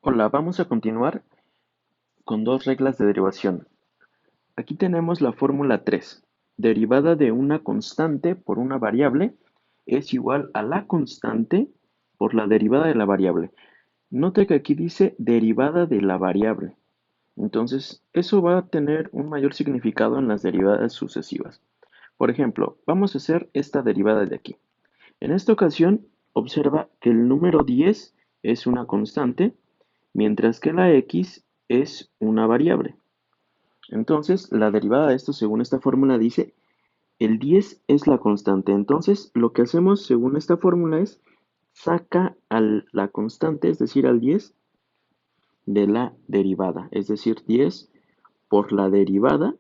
Hola, vamos a continuar con dos reglas de derivación. Aquí tenemos la fórmula 3. Derivada de una constante por una variable es igual a la constante por la derivada de la variable. Note que aquí dice derivada de la variable. Entonces, eso va a tener un mayor significado en las derivadas sucesivas. Por ejemplo, vamos a hacer esta derivada de aquí. En esta ocasión, observa que el número 10 es una constante, mientras que la x es una variable. Entonces, la derivada de esto, según esta fórmula, dice, el 10 es la constante. Entonces, lo que hacemos según esta fórmula es, saca a la constante, es decir, al 10, de la derivada. Es decir, 10 por la derivada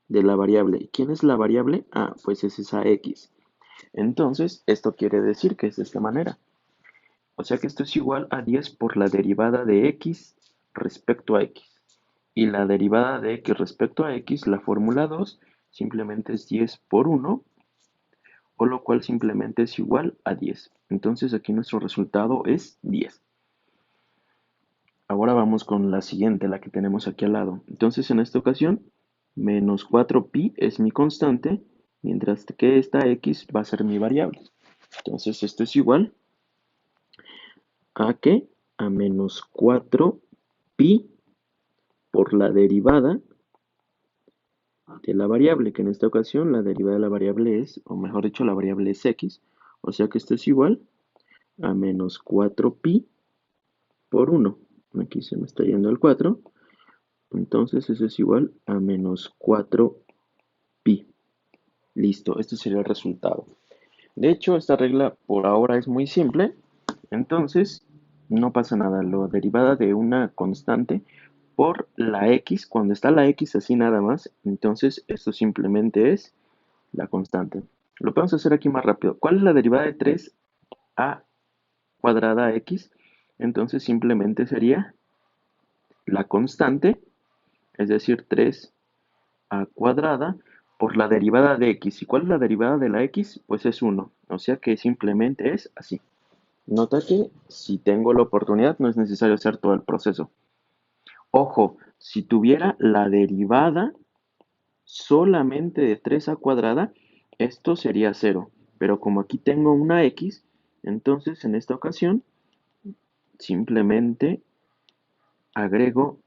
de la variable. ¿Quién es la variable? Ah, pues es esa x. Entonces, esto quiere decir que es de esta manera. O sea que esto es igual a 10 por la derivada de x respecto a x. Y la derivada de x respecto a x, la fórmula 2, simplemente es 10 por 1, o lo cual simplemente es igual a 10. Entonces aquí nuestro resultado es 10. Ahora vamos con la siguiente, la que tenemos aquí al lado. Entonces en esta ocasión, menos 4pi es mi constante, mientras que esta x va a ser mi variable. Entonces esto es igual a que a menos 4pi por la derivada de la variable, que en esta ocasión la derivada de la variable es, o mejor dicho, la variable es x, o sea que esto es igual a menos 4pi por 1. Aquí se me está yendo el 4, entonces eso es igual a menos 4pi. Listo, este sería el resultado. De hecho, esta regla por ahora es muy simple, entonces no pasa nada. La derivada de una constante por la x, cuando está la x así nada más, entonces esto simplemente es la constante. Lo podemos hacer aquí más rápido. ¿Cuál es la derivada de 3a cuadrada x? Entonces simplemente sería la constante, es decir, 3a cuadrada por la derivada de x. ¿Y cuál es la derivada de la x? Pues es 1. O sea que simplemente es así. Nota que si tengo la oportunidad no es necesario hacer todo el proceso. Ojo, si tuviera la derivada solamente de 3a cuadrada, esto sería 0. Pero como aquí tengo una x, entonces en esta ocasión simplemente agrego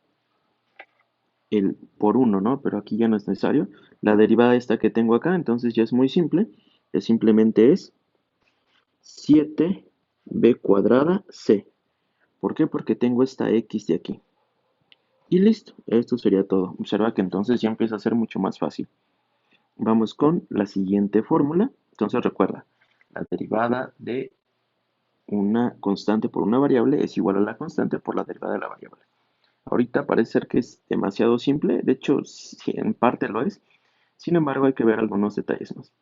el por 1, ¿no? Pero aquí ya no es necesario. La derivada esta que tengo acá, entonces ya es muy simple. Simplemente es 7b cuadrada c. ¿Por qué? Porque tengo esta x de aquí. Y listo, esto sería todo. Observa que entonces ya empieza a ser mucho más fácil. Vamos con la siguiente fórmula. Entonces recuerda, la derivada de una constante por una variable es igual a la constante por la derivada de la variable. Ahorita parece ser que es demasiado simple, de hecho sí, en parte lo es, sin embargo hay que ver algunos detalles más.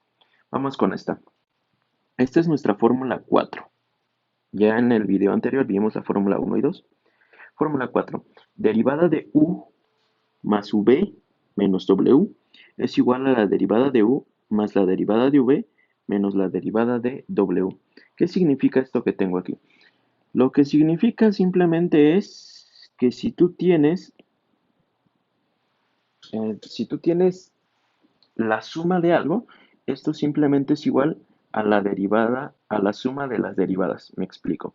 Vamos con esta. Esta es nuestra fórmula 4. Ya en el video anterior vimos la fórmula 1 y 2. Fórmula 4. Derivada de u más v menos w es igual a la derivada de u más la derivada de v menos la derivada de w. ¿Qué significa esto que tengo aquí? Lo que significa simplemente es que si tú tienes la suma de algo, esto simplemente es igual a la derivada, a la suma de las derivadas. Me explico.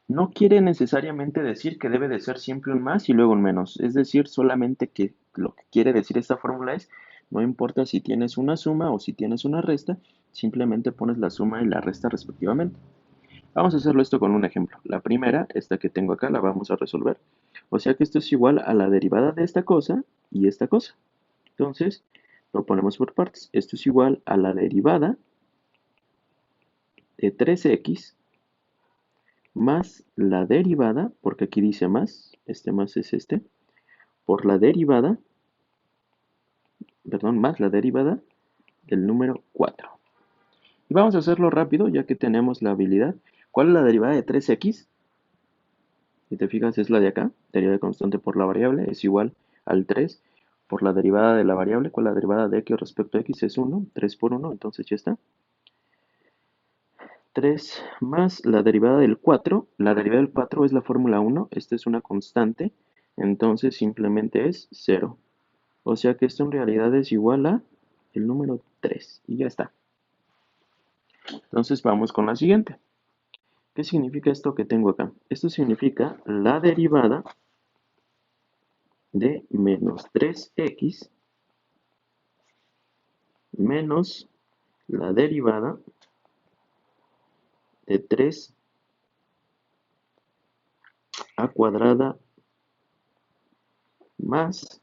No quiere necesariamente decir que debe de ser siempre un más y luego un menos. Es decir, solamente que lo que quiere decir esta fórmula es, no importa si tienes una suma o si tienes una resta, simplemente pones la suma y la resta respectivamente. Vamos a hacerlo esto con un ejemplo. La primera, esta que tengo acá, la vamos a resolver. O sea que esto es igual a la derivada de esta cosa y esta cosa. Entonces, lo ponemos por partes. Esto es igual a la derivada de 3x más la derivada, porque aquí dice más, este más es este, por la derivada, perdón, más la derivada del número 4. Y vamos a hacerlo rápido, ya que tenemos la habilidad. ¿Cuál es la derivada de 3x? Si te fijas, es la de acá, derivada de constante por la variable, es igual al 3 por la derivada de la variable. ¿Cuál es la derivada de x respecto a x? Es 1, 3 por 1, entonces ya está. 3 más la derivada del 4. La derivada del 4 es la fórmula 1. Esta es una constante. Entonces simplemente es 0. O sea que esto en realidad es igual a el número 3. Y ya está. Entonces vamos con la siguiente. ¿Qué significa esto que tengo acá? Esto significa la derivada de menos 3x menos la derivada de 3 a cuadrada más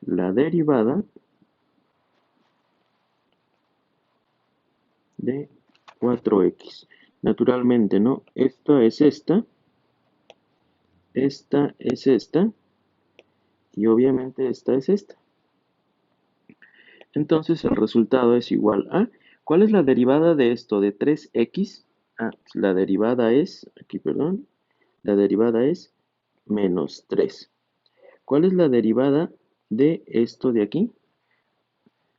la derivada de 4x. Naturalmente, ¿no? Esta es esta es esta, y obviamente esta es esta. Entonces el resultado es igual a, ¿cuál es la derivada de esto? De 3x. Pues la derivada es, aquí perdón, la derivada es menos 3. ¿Cuál es la derivada de esto de aquí?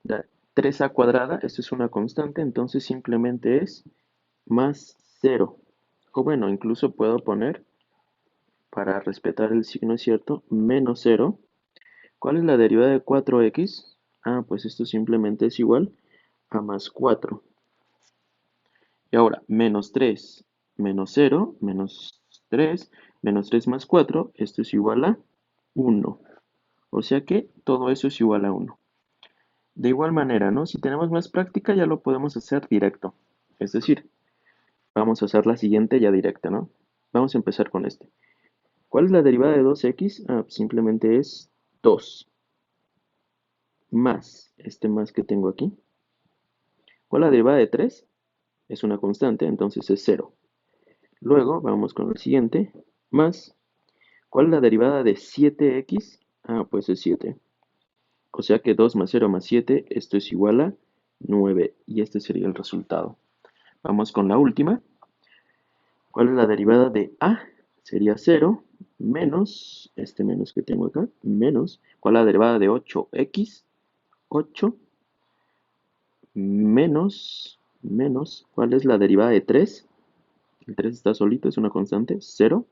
La 3a cuadrada, esto es una constante, entonces simplemente es más 0. O bueno, incluso puedo poner, para respetar el signo, es cierto, menos 0. ¿Cuál es la derivada de 4x? Pues esto simplemente es igual a más 4. Y ahora, menos 3 menos 0, menos 3 más 4, esto es igual a 1. O sea que todo eso es igual a 1. De igual manera, ¿no? Si tenemos más práctica ya lo podemos hacer directo. Es decir, vamos a hacer la siguiente ya directa, ¿no? Vamos a empezar con este. ¿Cuál es la derivada de 2x? Simplemente es 2 más este más que tengo aquí. ¿Cuál es la derivada de 3? Es una constante, entonces es 0. Luego vamos con el siguiente, más, ¿cuál es la derivada de 7x? Pues es 7. O sea que 2 más 0 más 7, esto es igual a 9. Y este sería el resultado. Vamos con la última. ¿Cuál es la derivada de a? Sería 0 menos, este menos que tengo acá, menos, ¿cuál es la derivada de 8x? 8 menos, ¿cuál es la derivada de 3? El 3 está solito, es una constante, 0.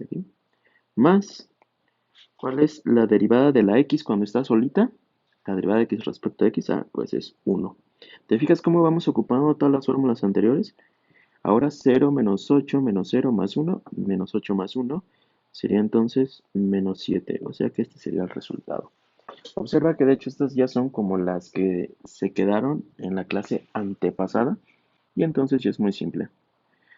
Aquí. Más, ¿cuál es la derivada de la x cuando está solita? La derivada de x respecto a x, pues es 1. ¿Te fijas cómo vamos ocupando todas las fórmulas anteriores? Ahora 0 menos 8 menos 0 más 1, menos 8 más 1, sería entonces menos 7. O sea que este sería el resultado. Observa que de hecho estas ya son como las que se quedaron en la clase antepasada. Y entonces ya es muy simple.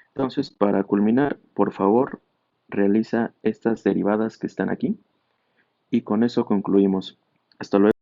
Entonces, para culminar, por favor, realiza estas derivadas que están aquí. Y con eso concluimos. Hasta luego.